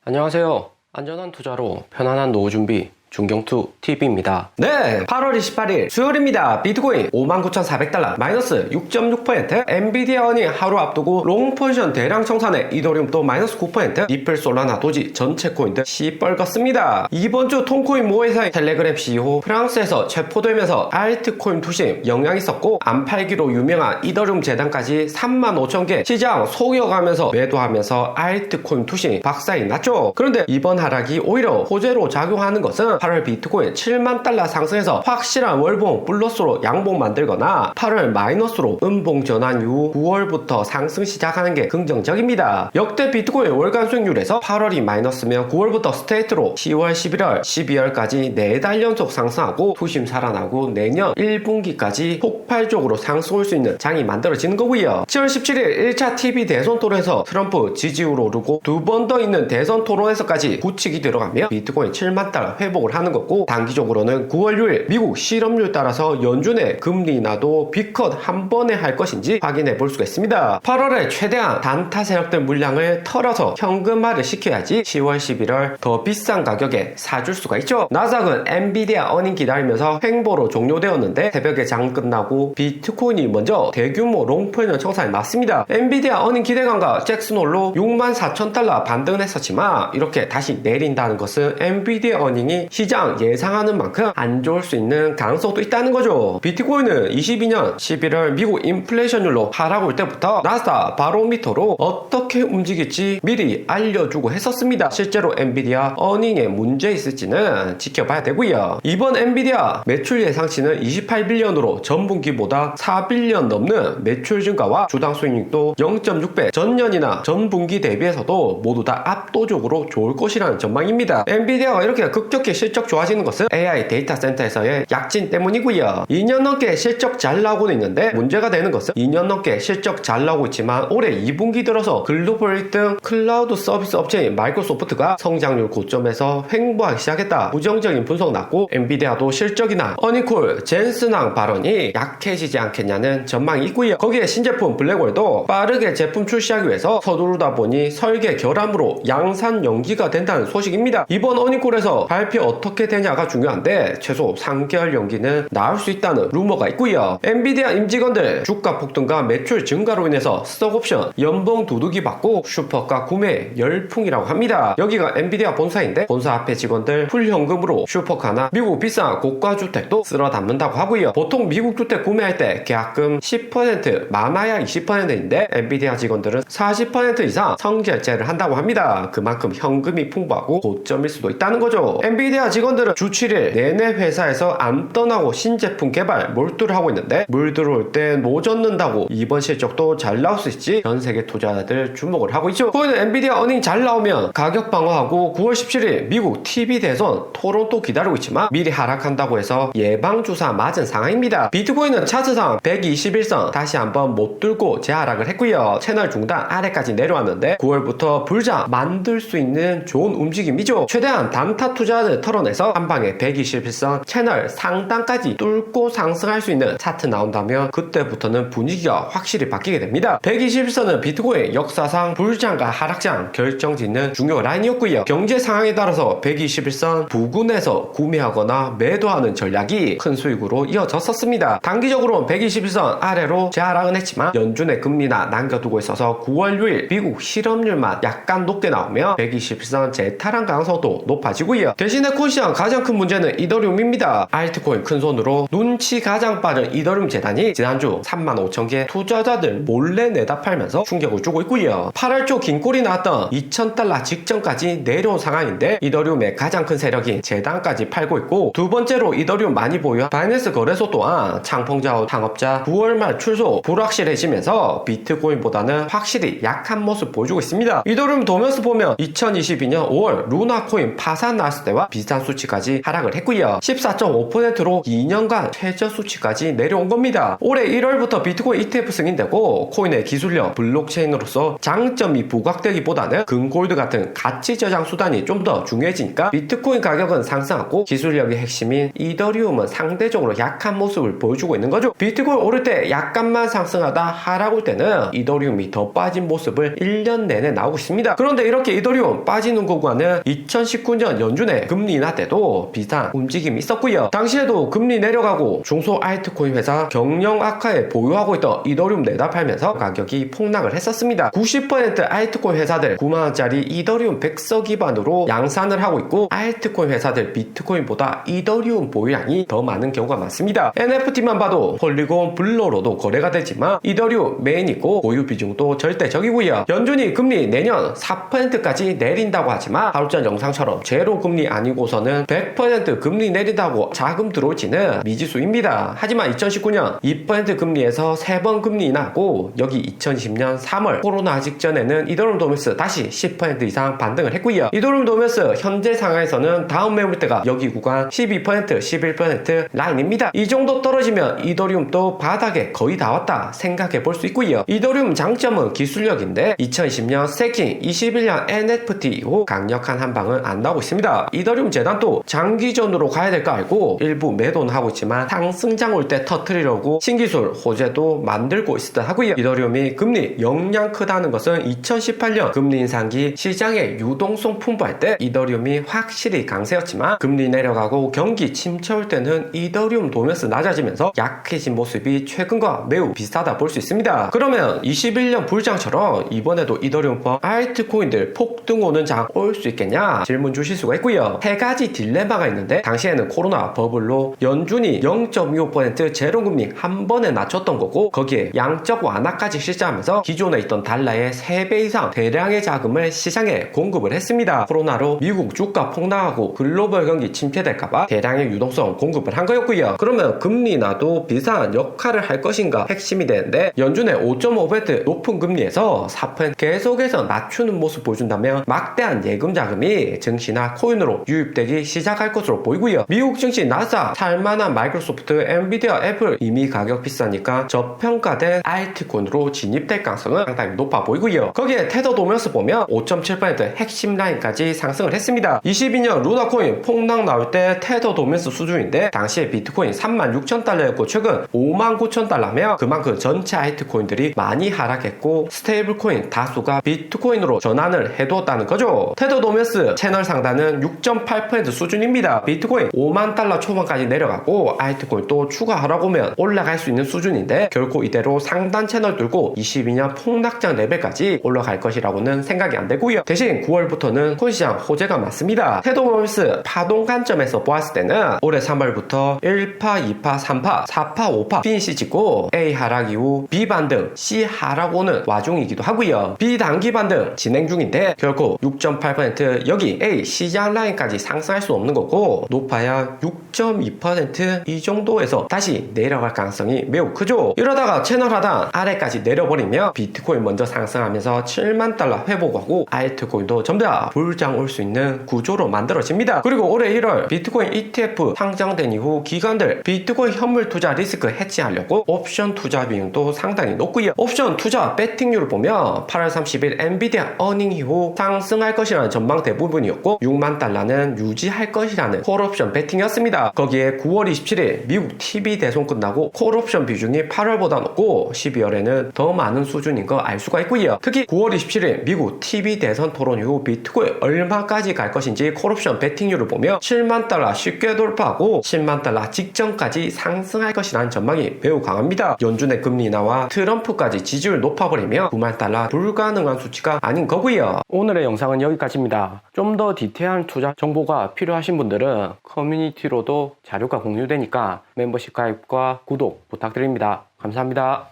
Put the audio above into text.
안녕하세요. 안전한 투자로 편안한 노후 준비 중경투TV입니다. 네, 8월 28일 수요일입니다. 비트코인 59,400달러 마이너스 6.6%, 엔비디아 어닝 하루 앞두고 롱 포지션 대량 청산에 이더리움 또 마이너스 9%, 리플, 솔라나, 도지 전체 코인들 시뻘겋습니다. 이번 주 통코인 모회사인 텔레그램 CEO 프랑스에서 체포되면서 알트코인 투심 영향이 있었고, 안 팔기로 유명한 이더리움 재단까지 35,000개 시장 속여가면서 매도하면서 알트코인 투심 박살이 났죠. 그런데 이번 하락이 오히려 호재로 작용하는 것은 8월 비트코인 7만 달러 상승해서 확실한 월봉 플러스로 양봉 만들거나 8월 마이너스로 음봉 전환 이후 9월부터 상승 시작하는 게 긍정적입니다. 역대 비트코인 월간 수익률에서 8월이 마이너스면 9월부터 스테이트로 10월, 11월, 12월까지 4달 연속 상승하고 투심 살아나고 내년 1분기까지 폭발적으로 상승 올 수 있는 장이 만들어지는 거고요. 7월 17일 1차 TV 대선 토론에서 트럼프 지지율 오르고 두 번 더 있는 대선 토론에서까지 굳히기 들어가며 비트코인 7만 달러 회복을 하는 거고, 단기적으로는 9월 6일 미국 실업률 따라서 연준의 금리 인하도 B컷 한 번에 할 것인지 확인해 볼 수가 있습니다. 8월에 최대한 단타 세력들 물량을 털어서 현금화를 시켜야지 10월 11월 더 비싼 가격에 사줄 수가 있죠. 나스닥은 엔비디아 어닝 기다리면서 횡보로 종료되었는데 새벽에 장 끝나고 비트코인이 먼저 대규모 롱포지션 청산이 났습니다. 엔비디아 어닝 기대감과 잭슨홀로 64,000달러 반등을 했었지만 이렇게 다시 내린다는 것은 엔비디아 어닝이 시장 예상하는 만큼 안 좋을 수 있는 가능성도 있다는 거죠. 비트코인은 22년 11월 미국 인플레이션율로 하락 올 때부터 나스닥 바로미터로 어떻게 움직일지 미리 알려주고 했었습니다. 실제로 엔비디아 어닝에 문제 있을지는 지켜봐야 되고요. 이번 엔비디아 매출 예상치는 28빌리언으로 전분기보다 4빌리언 넘는 매출 증가와 주당 수익률도 0.6배, 전년이나 전분기 대비해서도 모두 다 압도적으로 좋을 것이라는 전망입니다. 엔비디아가 이렇게 급격히 실적 좋아지는 것은 AI 데이터 센터에서의 약진 때문이고요. 2년 넘게 실적 잘 나오고는 있는데 문제가 되는 것은 2년 넘게 실적 잘 나오고 있지만 올해 2분기 들어서 글로벌 1등 클라우드 서비스 업체인 마이크로소프트가 성장률 고점에서 횡보하기 시작했다, 부정적인 분석 났고, 엔비디아도 실적이나 어닝콜 젠슨왕 발언이 약해지지 않겠냐는 전망이 있고요. 거기에 신제품 블랙홀도 빠르게 제품 출시하기 위해서 서두르다 보니 설계 결함으로 양산 연기가 된다는 소식입니다. 이번 어닝콜에서 발표 어떻게 되냐가 중요한데 최소 3개월 연기는 나올 수 있다는 루머가 있고요. 엔비디아 임직원들 주가 폭등과 매출 증가로 인해서 스톡옵션 연봉 두둑이 받고 슈퍼카 구매 열풍이라고 합니다. 여기가 엔비디아 본사인데 본사 앞에 직원들 풀현금으로 슈퍼카나 미국 비싼 고가 주택도 쓸어 담는다고 하고요. 보통 미국 주택 구매할 때 계약금 10% 많아야 20%인데 엔비디아 직원들은 40% 이상 선결제를 한다고 합니다. 그만큼 현금이 풍부하고 고점일 수도 있다는 거죠. 엔비디아 직원들은 주 7일 내내 회사에서 안 떠나고 신제품 개발 몰두를 하고 있는데 물 들어올 때 노젓는다고 이번 실적도 잘 나올 수 있지 전 세계 투자자들 주목을 하고 있죠. 코인은 엔비디아 어닝 잘 나오면 가격 방어하고 9월 17일 미국 TV 대선 토론 또 기다리고 있지만 미리 하락한다고 해서 예방주사 맞은 상황입니다. 비트코인은 차트상 121선 다시 한번 못 뚫고 재하락을 했고요. 채널 중단 아래까지 내려왔는데 9월부터 불장 만들 수 있는 좋은 움직임이죠. 최대한 단타 투자자들 털어내서 한방에 121선 채널 상단까지 뚫고 상승할 수 있는 차트 나온다면 그때부터는 분위기가 확실히 바뀌게 됩니다. 121선은 비트코인 역사상 불장과 하락장 결정짓는 중요 라인이었고요. 경제 상황에 따라서 121선 부근에서 구매하거나 매도하는 전략이 큰 수익으로 이어졌었습니다. 단기적으로는 121선 아래로 재하락은 했지만 연준의 금리나 남겨두고 있어서 9월 6일 미국 실업률만 약간 높게 나오며 121선 재탈환 가능성도 높아지고요. 대신에 코인시장 가장 큰 문제는 이더리움입니다. 알트코인 큰손으로 눈치 가장 빠른 이더리움 재단이 지난주 35,000개 투자자들 몰래 내다 팔면서 충격을 주고 있고요. 8월 초 긴골이 나왔던 2,000달러 직전까지 내려온 상황인데 이더리움의 가장 큰 세력인 재단까지 팔고 있고, 두 번째로 이더리움 많이 보유한 바이낸스 거래소 또한 창펑자원 창업자 9월 말 출소 불확실해지면서 비트코인보다는 확실히 약한 모습 보여주고 있습니다. 이더리움 도면스 보면 2022년 5월 루나코인 파산 났을 때와 비슷한 비슷한 수치까지 하락을 했고요. 14.5%로 2년간 최저 수치까지 내려온 겁니다. 올해 1월부터 비트코인 ETF 승인되고 코인의 기술력, 블록체인으로서 장점이 부각되기보다는 금골드 같은 가치 저장 수단이 좀 더 중요해지니까 비트코인 가격은 상승하고 기술력의 핵심인 이더리움은 상대적으로 약한 모습을 보여주고 있는 거죠. 비트코인 오를 때 약간만 상승하다 하락 올 때는 이더리움이 더 빠진 모습을 1년 내내 나오고 있습니다. 그런데 이렇게 이더리움 빠지는 구간은 2019년 연준에 금리 인하 때도 비슷한 움직임이 있었고요. 당시에도 금리 내려가고 중소 알트코인 회사 경영 악화에 보유하고 있던 이더리움 내다 팔면서 가격이 폭락을 했었습니다. 90% 알트코인 회사들 9만원짜리 이더리움 백서 기반으로 양산을 하고 있고 알트코인 회사들 비트코인보다 이더리움 보유량이 더 많은 경우가 많습니다. NFT만 봐도 폴리곤, 블러로도 거래가 되지만 이더리움 메인이고 보유 비중도 절대적이고요. 연준이 금리 내년 4%까지 내린다고 하지만 하루 전 영상처럼 제로 금리 아니고서는 100% 금리 내린다고 자금 들어올지는 미지수입니다. 하지만 2019년 2% 금리에서 3번 금리 인하하고 여기 2020년 3월 코로나 직전에는 이더리움 도메스 다시 10% 이상 반등을 했고요. 이더리움 도메스 현재 상황에서는 다음 매물대가 여기 구간 12%, 11% 라인입니다. 이 정도 떨어지면 이더리움도 바닥에 거의 다 왔다 생각해 볼 수 있고요. 이더리움 장점은 기술력인데 2020년 스테이킹, 21년 NFT 이후 강력한 한방은 안 나오고 있습니다. 이더리움 재단도 장기전으로 가야 될 거 알고 일부 매도는 하고 있지만 상승장 올 때 터트리려고 신기술 호재도 만들고 있을 듯 하고요. 이더리움이 금리 영향 크다는 것은 2018년 금리 인상기 시장의 유동성 풍부할 때 이더리움이 확실히 강세였지만 금리 내려가고 경기 침체올 때는 이더리움 도면스 낮아지면서 약해진 모습이 최근과 매우 비슷하다 볼 수 있습니다. 그러면 21년 불장처럼 이번에도 이더리움과 알트코인들 폭등 오는 장 올 수 있겠냐 질문 주실 수가 있고요. 세 가지 딜레마가 있는데 당시에는 코로나 버블로 연준이 0.25% 제로금리 한 번에 낮췄던 거고 거기에 양적 완화까지 실시하면서 기존에 있던 달러의 3배 이상 대량의 자금을 시장에 공급을 했습니다. 코로나로 미국 주가 폭락하고 글로벌 경기 침체될까봐 대량의 유동성 공급을 한 거였고요. 그러면 금리 인하도 비슷한 역할을 할 것인가 핵심이 되는데 연준의 5.5% 높은 금리에서 4% 계속해서 낮추는 모습 보여준다면 막대한 예금 자금이 증시나 코인으로 유입되기 시작할 것으로 보이고요. 미국 증시 나스닥 살만한 마이크로소프트, 엔비디아, 애플 이미 가격 비싸니까 저평가된 알트코인으로 진입될 가능성은 상당히 높아 보이고요. 거기에 테더 도면서 보면 5.7% 핵심 라인까지 상승을 했습니다. 22년 루나코인 폭락 나올 때 테더 도면스 수준인데 당시에 비트코인 36,000달러였고 최근 59,000달러면 그만큼 전체 알트코인들이 많이 하락했고 스테이블코인 다수가 비트코인으로 전환을 해두었다는 거죠. 테더 도면스 채널 상단은 6.8% 수준입니다. 비트코인 5만 달러 초반까지 내려가고 알트코인 또 추가하라고 하면 올라갈 수 있는 수준인데 결코 이대로 상단 채널 뚫고 22년 폭락장 레벨까지 올라갈 것이라고는 생각이 안 되고요. 대신 9월부터는 코인시장 호재가 많습니다. 테더 도면스 파동 관점에서 보았을 때는 올해 3월부터 1파, 2파, 3파, 4파, 5파 피니시 찍고 A 하락 이후 B 반등, C 하락 오는 와중이기도 하고요. B 단기 반등 진행 중인데 결코 6.8% 여기 A 시장 라인까지 상승할 수 없는 거고 높아야 6.2% 이 정도에서 다시 내려갈 가능성이 매우 크죠. 이러다가 채널 하단 아래까지 내려버리면 비트코인 먼저 상승하면서 7만 달러 회복하고 알트코인도 전부 다 불장 올 수 있는 구조로 만들어집니다. 그리고 올해 1월 비트코인 ETF 상장된 이후 기관들 비트코인 현물 투자 리스크 해치하려고 옵션 투자 비용도 상당히 높고요. 옵션 투자 배팅률을 보면 8월 30일 엔비디아 어닝 이후 상승할 것이라는 전망 대부분이었고 6만 달러는 유지할 것이라는 콜옵션 배팅이었습니다. 거기에 9월 27일 미국 TV 대선 끝나고 콜옵션 비중이 8월보다 높고 12월에는 더 많은 수준인 거 알 수가 있고요. 특히 9월 27일 미국 TV 대선 토론 이후 비트코인 얼마까지 갈 것인지 콜옵션 배팅률을 보면 7만 달러 쉽게 돌파하고 10만 달러 직전까지 상승할 것이라는 전망이 매우 강합니다. 연준의 금리 인하와 트럼프까지 지지율 높아버리면 9만 달러 불가능한 수치가 아닌 거고요. 오늘의 영상은 여기까지입니다. 좀 더 디테일한 투자 정보가 필요하신 분들은 커뮤니티로도 자료가 공유되니까 멤버십 가입과 구독 부탁드립니다. 감사합니다.